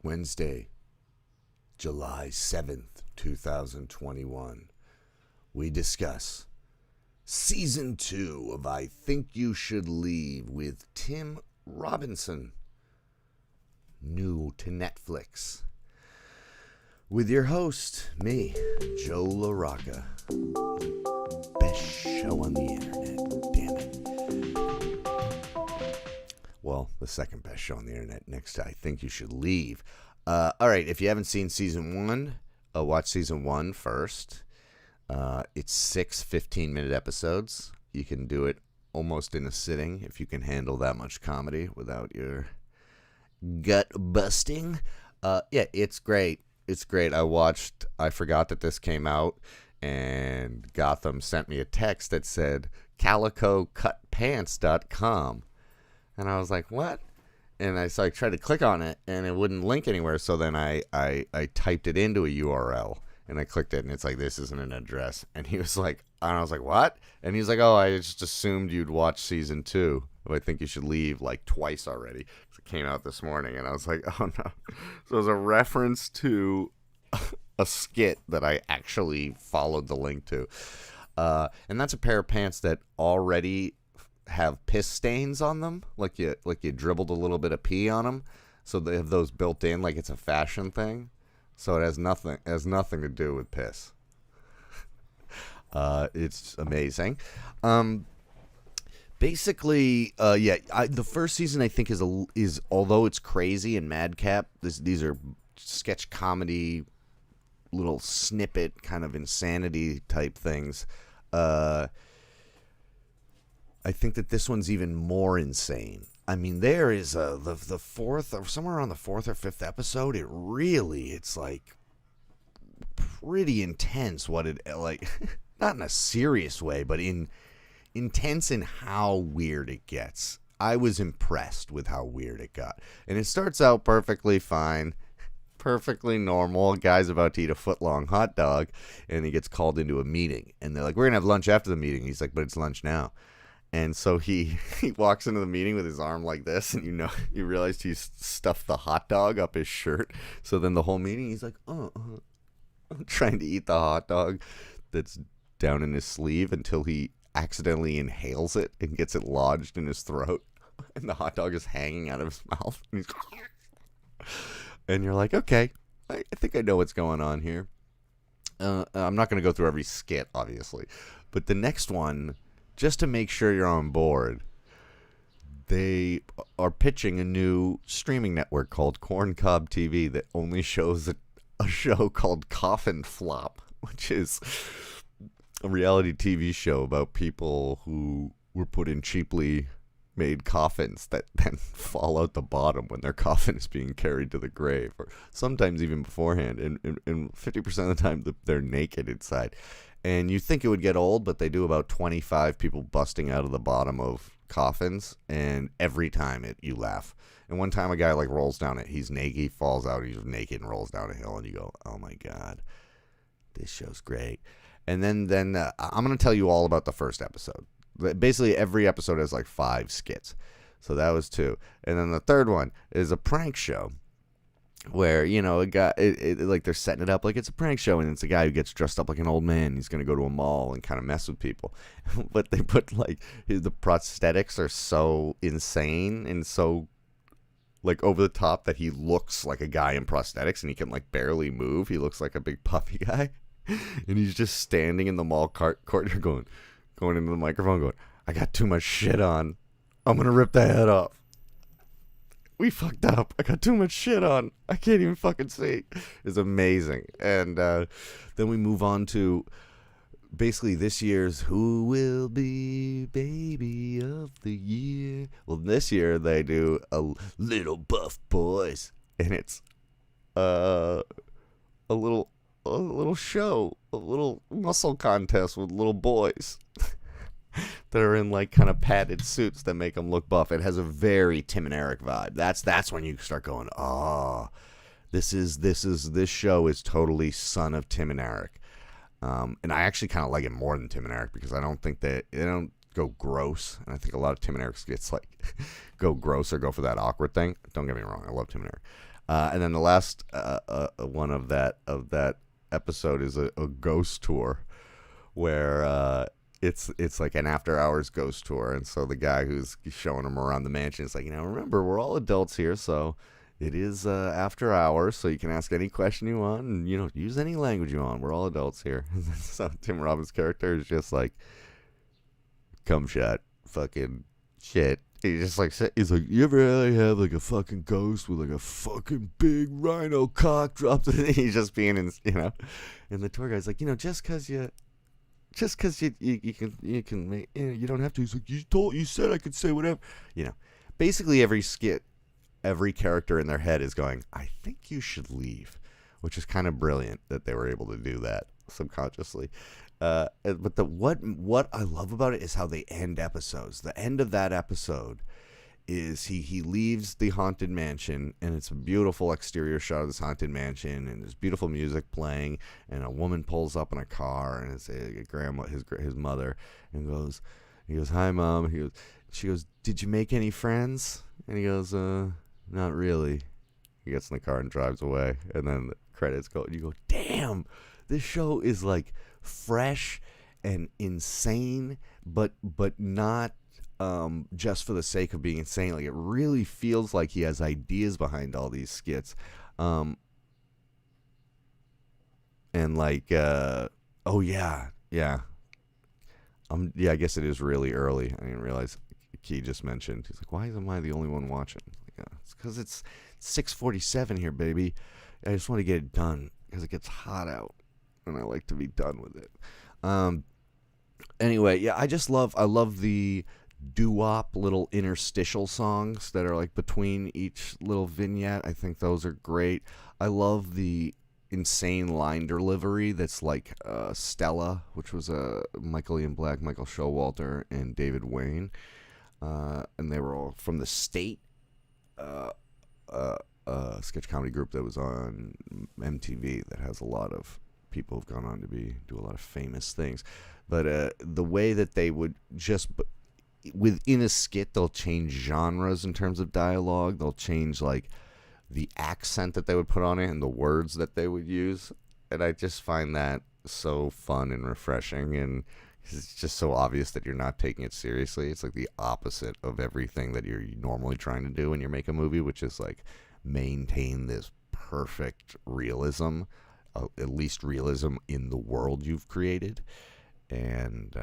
Wednesday, July 7th, 2021. We discuss Season 2 of I Think You Should Leave with Tim Robinson. New to Netflix. With your host, me, Joe LaRocca. Best show on the internet, damn it. Well, the second best show on the internet next to I Think You Should Leave. All right, if you haven't seen Season 1, watch Season 1 first. It's 6 15-minute episodes. You can do it almost in a sitting if you can handle that much comedy without your gut busting. Yeah, it's great. It's great. I forgot that this came out, and Gotham sent me a text that said calicocutpants.com. And I was like, what? And I tried to click on it, and it wouldn't link anywhere. So then I typed it into a URL, and I clicked it, and it's like, this isn't an address. And he was like, and I was like, what? And he's like, oh, I just assumed you'd watch Season 2. I Think You Should Leave like twice already. It came out this morning, and I was like, oh no. So it was a reference to a skit that I actually followed the link to. And that's a pair of pants that already have piss stains on them, like you dribbled a little bit of pee on them, so they have those built in, like it's a fashion thing. So it has nothing to do with piss. It's amazing. Basically, the first season I think is although it's crazy and madcap, these are sketch comedy, little snippet kind of insanity type things. I think that this one's even more insane. I mean, there is the fourth, or somewhere around the fourth or fifth episode. It's like pretty intense. What it like, not in a serious way, but intense in how weird it gets. I was impressed with how weird it got, and it starts out perfectly fine. Perfectly normal. A guy's about to eat a foot-long hot dog, and he gets called into a meeting. And they're like, we're going to have lunch after the meeting. He's like, but it's lunch now. And so he walks into the meeting with his arm like this, and you realize he's stuffed the hot dog up his shirt. So then the whole meeting, he's like, I'm trying to eat the hot dog that's down in his sleeve until he accidentally inhales it and gets it lodged in his throat. And the hot dog is hanging out of his mouth. And you're like, okay, I think I know what's going on here. I'm not going to go through every skit, obviously. But the next one, just to make sure you're on board, they are pitching a new streaming network called Corncob TV that only shows a show called Coffin Flop, which is a reality TV show about people who were put in cheaply made coffins that then fall out the bottom when their coffin is being carried to the grave, or sometimes even beforehand, and 50% of the time they're naked inside. And you think it would get old, but they do about 25 people busting out of the bottom of coffins, and every time you laugh. And one time a guy rolls down it, he's naked, he falls out, he's naked and rolls down a hill, and you go, oh my god, this show's great. And then I'm going to tell you all about the first episode. Basically, every episode has 5 skits. So that was 2. And then the third one is a prank show where, a guy, they're setting it up like it's a prank show, and it's a guy who gets dressed up like an old man. He's going to go to a mall and kind of mess with people. But they put, the prosthetics are so insane and so, over the top that he looks like a guy in prosthetics, and he can, barely move. He looks like a big puffy guy. And he's just standing in the mall courtyard going into the microphone going, I got too much shit on. I'm going to rip the head off. We fucked up. I got too much shit on. I can't even fucking see. It's amazing. And then we move on to basically this year's Who Will Be Baby of the Year. Well, this year they do a Little Buff Boys. And it's a little show, a little muscle contest with little boys that are in kind of padded suits that make them look buff. It has a very Tim and Eric vibe. That's when you start going, oh, this show is totally son of Tim and Eric. And I actually kind of like it more than Tim and Eric because I don't think they don't go gross. And I think a lot of Tim and Eric's gets go gross or go for that awkward thing. Don't get me wrong, I love Tim and Eric. And then the last one of that episode is a ghost tour where it's like an after hours ghost tour, and so the guy who's showing him around the mansion is like, remember, we're all adults here, so it is after hours, so you can ask any question you want, and use any language you want. We're all adults here. So Tim Robbins' character is just like, cum shot, fucking shit. He's like, you ever really have like a fucking ghost with like a fucking big rhino cock dropped in it? He's just being and the tour guide's like, just cause you can make, you don't have to. He's like, you said I could say whatever. Basically every skit, every character in their head is going, I think you should leave, which is kind of brilliant that they were able to do that subconsciously. But what I love about it is how they end episodes. The end of that episode is he leaves the haunted mansion, and it's a beautiful exterior shot of this haunted mansion, and there's beautiful music playing, and a woman pulls up in a car, and it's a grandma, his mother, and he goes, hi mom. She goes, did you make any friends? And he goes, not really. He gets in the car and drives away, and then the credits go, and you go, damn, this show is like fresh and insane, but not just for the sake of being insane. Like, it really feels like he has ideas behind all these skits, and like oh yeah, I guess it is really early. I didn't realize Key just mentioned, he's like, why am I the only one watching? Like, it's because it's 6:47 here, baby. I just want to get it done because it gets hot out, and I like to be done with it. Anyway, yeah, I love the doo-wop little interstitial songs that are like between each little vignette. I think those are great. I love the insane line delivery that's like Stella, which was Michael Ian Black, Michael Showalter, and David Wayne, and they were all from the State, sketch comedy group that was on MTV that has a lot of people who've gone on to do a lot of famous things. But the way that they would just within a skit, they'll change genres in terms of dialogue. They'll change like the accent that they would put on it and the words that they would use, and I just find that so fun and refreshing, and it's just so obvious that you're not taking it seriously. It's like the opposite of everything that you're normally trying to do when you make a movie, which is like maintain this perfect realism, at least realism in the world you've created. And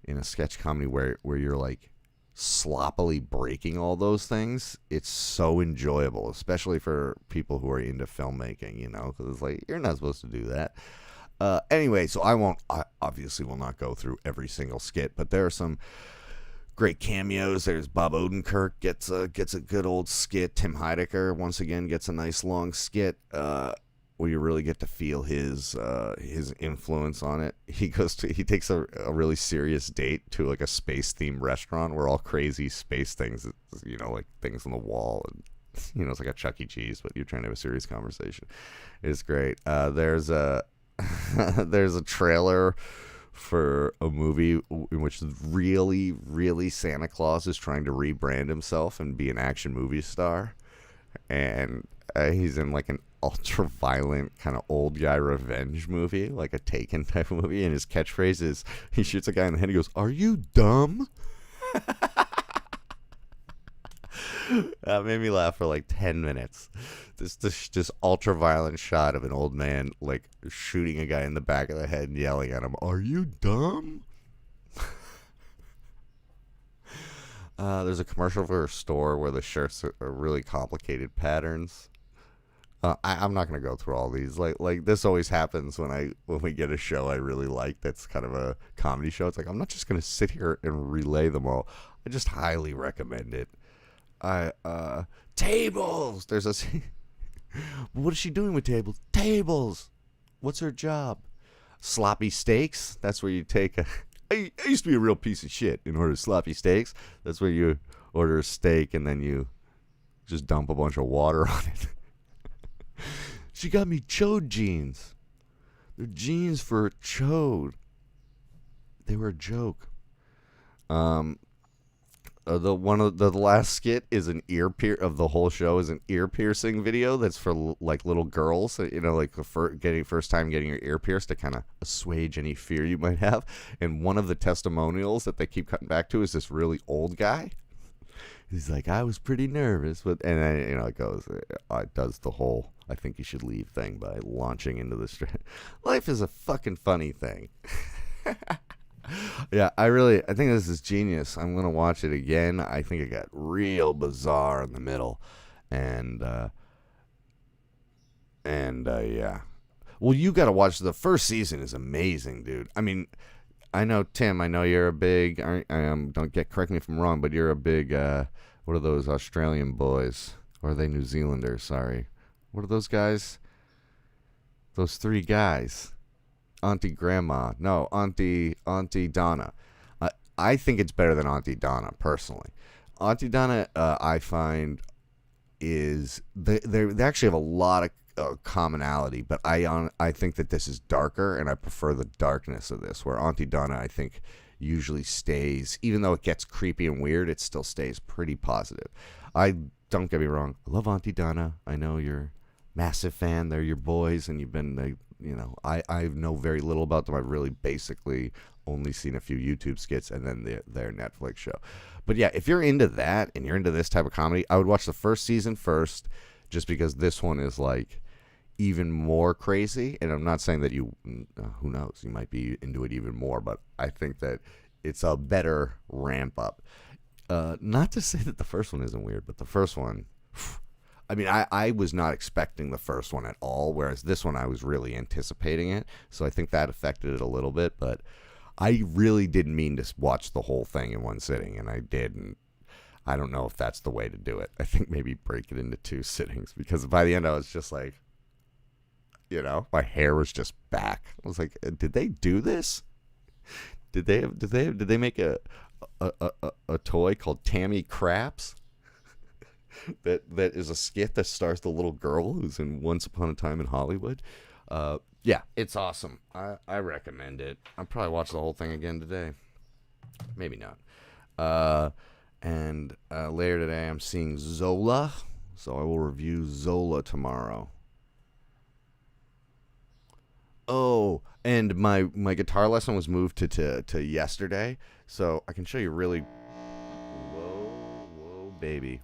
in a sketch comedy where you're like sloppily breaking all those things, it's so enjoyable, especially for people who are into filmmaking, because it's like, you're not supposed to do that. Anyway, so I obviously will not go through every single skit, but there are some great cameos. There's Bob Odenkirk gets a good old skit. Tim Heidecker once again gets a nice long skit where you really get to feel his influence on it. He takes a really serious date to like a space themed restaurant where all crazy space things, like things on the wall, and it's like a Chuck E. Cheese, but you're trying to have a serious conversation. It's great. There's a trailer for a movie in which really, really Santa Claus is trying to rebrand himself and be an action movie star, and he's in like an ultra violent kind of old guy revenge movie, like a Taken type of movie, and his catchphrase is he shoots a guy in the head and he goes, "Are you dumb?" That made me laugh for like 10 minutes. This ultra violent shot of an old man like shooting a guy in the back of the head and yelling at him, "Are you dumb?" There's a commercial for a store where the shirts are really complicated patterns. I'm not gonna go through all these. Like this always happens when we get a show I really like that's kind of a comedy show. It's like, I'm not just gonna sit here and relay them all. I just highly recommend it. Tables. There's a. What is she doing with tables? Tables. What's her job? Sloppy steaks. That's where you take a. I used to be a real piece of shit and order sloppy steaks. That's where you order a steak and then you just dump a bunch of water on it. She got me chode jeans. They're jeans for a chode. They were a joke. The one of the last skit is an of the whole show is an ear piercing video that's for like little girls, like first time getting your ear pierced to kind of assuage any fear you might have. And one of the testimonials that they keep cutting back to is this really old guy. He's like, I was pretty nervous, but and then, it goes, it does the whole I think you should leave thing by launching into the street. Life is a fucking funny thing. Yeah, I think this is genius. I'm gonna watch it again. I think it got real bizarre in the middle, and yeah. Well, you got to watch the first season. Is amazing, dude. I mean, I know Tim. I know you're a big. Correct me if I'm wrong, but you're a big. What are those Australian boys? Or are they New Zealanders? Sorry. What are those guys? Those three guys. Auntie Grandma. No, Auntie Donna. I think it's better than Auntie Donna, personally. Auntie Donna, I find, is... They actually have a lot of commonality, but I think that this is darker, and I prefer the darkness of this, where Auntie Donna, I think, usually stays... Even though it gets creepy and weird, it still stays pretty positive. Don't get me wrong. I love Auntie Donna. I know you're a massive fan. They're your boys, and you've been... I know very little about them. I've really basically only seen a few YouTube skits and then their Netflix show. But yeah, if you're into that and you're into this type of comedy, I would watch the first season first, just because this one is like even more crazy. And I'm not saying that who knows, you might be into it even more, but I think that it's a better ramp up. Not to say that the first one isn't weird, but the first one... I mean, I was not expecting the first one at all, whereas this one I was really anticipating it. So I think that affected it a little bit, but I really didn't mean to watch the whole thing in one sitting, and I did. And I don't know if that's the way to do it. I think maybe break it into 2 sittings, because by the end I was just like, my hair was just back. I was like, did they do this? Did they make a toy called Tammy Craps? that is a skit that stars the little girl who's in Once Upon a Time in Hollywood. Yeah, it's awesome. I recommend it. I'll probably watch the whole thing again today. Maybe not. And later today I'm seeing Zola, so I will review Zola tomorrow. Oh, and my guitar lesson was moved to yesterday, so I can show you really... Whoa, baby.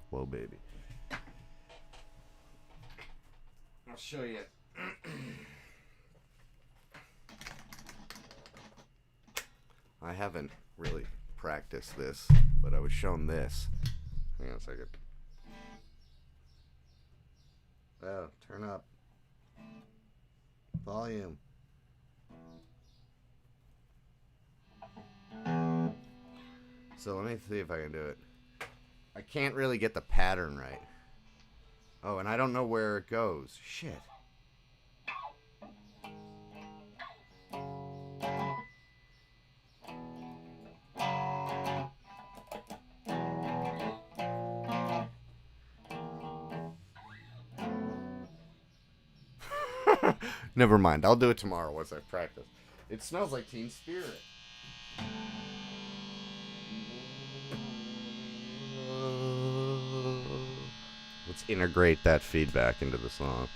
I'll show you. I haven't really practiced this, but I was shown this. Hang on a second. Oh, turn up volume. So let me see if I can do it. I can't really get the pattern right. Oh, and I don't know where it goes. Shit. Never mind. I'll do it tomorrow once I practice. It smells like Teen Spirit. Let's integrate that feedback into the song.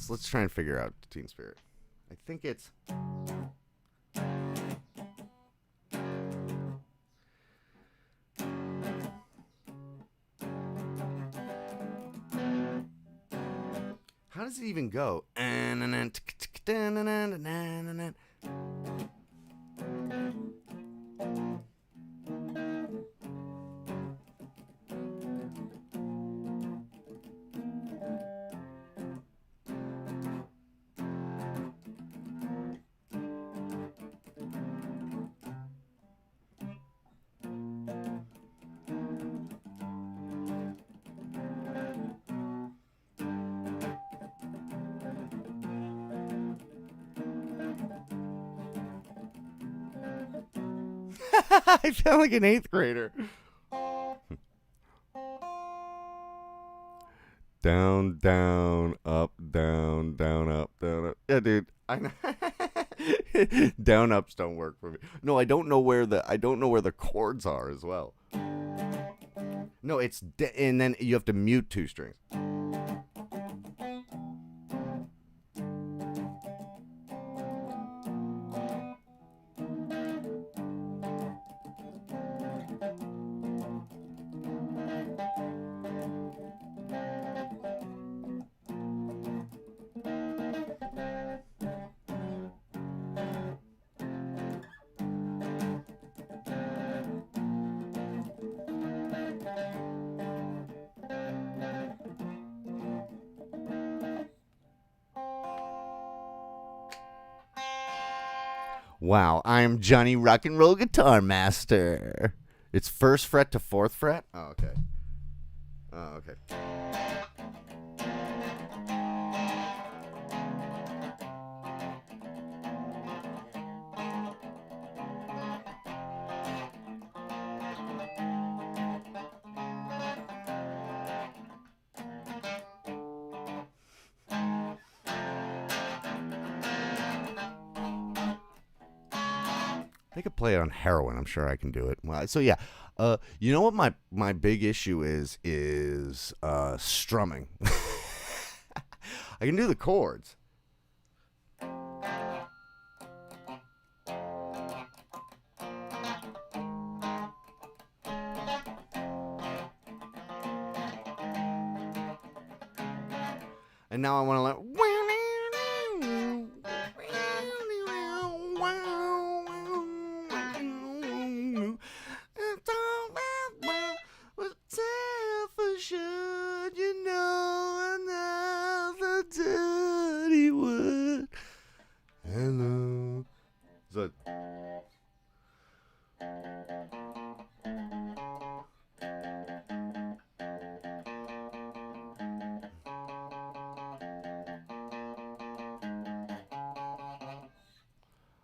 let's try and figure out Teen Spirit. I think it's. How does it even go? I sound like an 8th grader. Down, down, up, down, down, up, down, up. Yeah, dude. I know. Down ups don't work for me. No, I don't know where the chords are as well. No, it's and then you have to mute 2 strings. Wow, I'm Johnny Rock and Roll Guitar Master. It's 1st fret to 4th fret? Oh, okay. Oh, okay. They could play it on heroin. I'm sure I can do it. Well, so yeah, you know what my big issue is strumming. I can do the chords. And now I want to learn.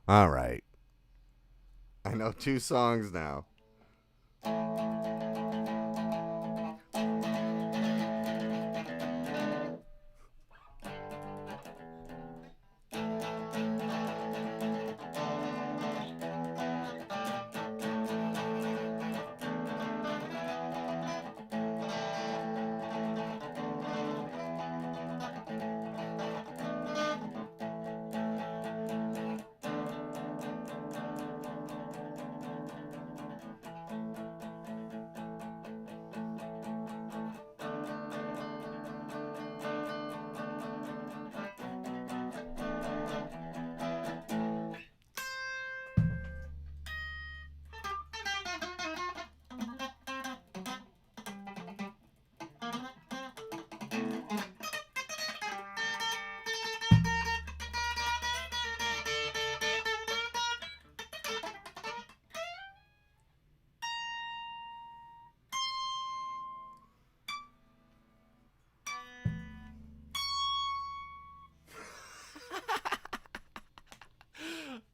All right. I know 2 songs now.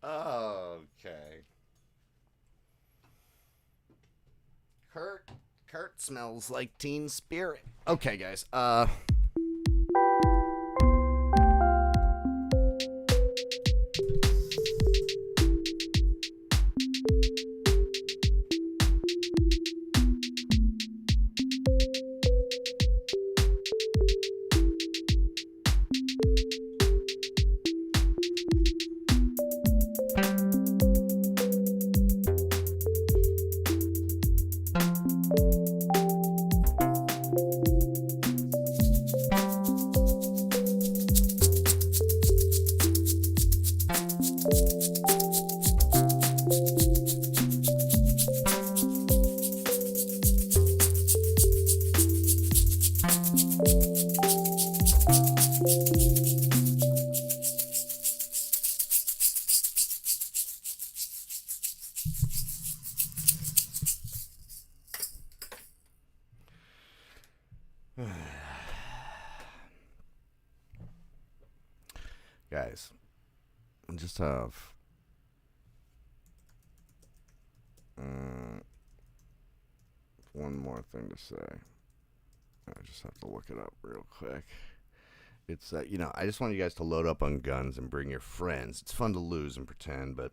Okay. Kurt smells like Teen Spirit. Okay, guys. Guys, I just have one more thing to say. I just have to look it up real quick. It's I just want you guys to load up on guns and bring your friends. It's fun to lose and pretend, but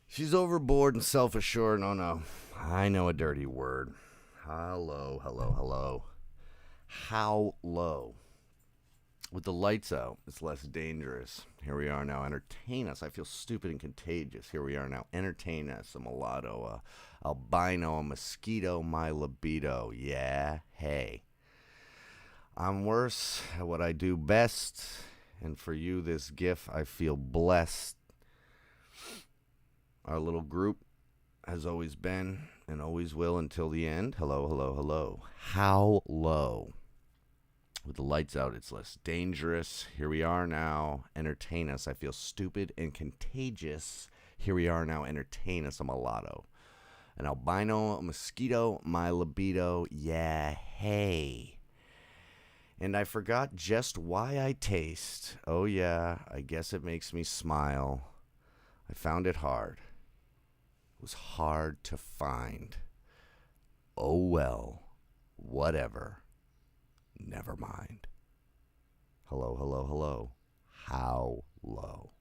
she's overboard and self-assured. Oh no, I know a dirty word. Hello, hello, hello. How low? With the lights out, it's less dangerous. Here we are now. Entertain us. I feel stupid and contagious. Here we are now. Entertain us. A mulatto, a albino, a mosquito, my libido. Yeah, hey. I'm worse at what I do best, and for you, this gift, I feel blessed. Our little group has always been and always will until the end. Hello, hello, hello. How low? With the lights out, it's less dangerous. Here we are now. Entertain us. I feel stupid and contagious. Here we are now. Entertain us. A mulatto, an albino, a mosquito, my libido. Yeah, hey. And I forgot just why I taste. Oh yeah, I guess it makes me smile. I found it hard. It was hard to find. Oh well, whatever. Never mind. Hello, hello, hello. How low?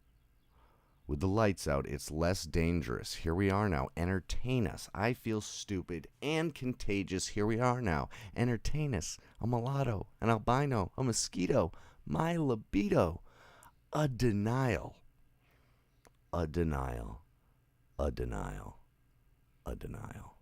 With the lights out, it's less dangerous. Here we are now. Entertain us. I feel stupid and contagious. Here we are now. Entertain us. A mulatto, an albino, a mosquito, my libido. A denial. A denial. A denial. A denial.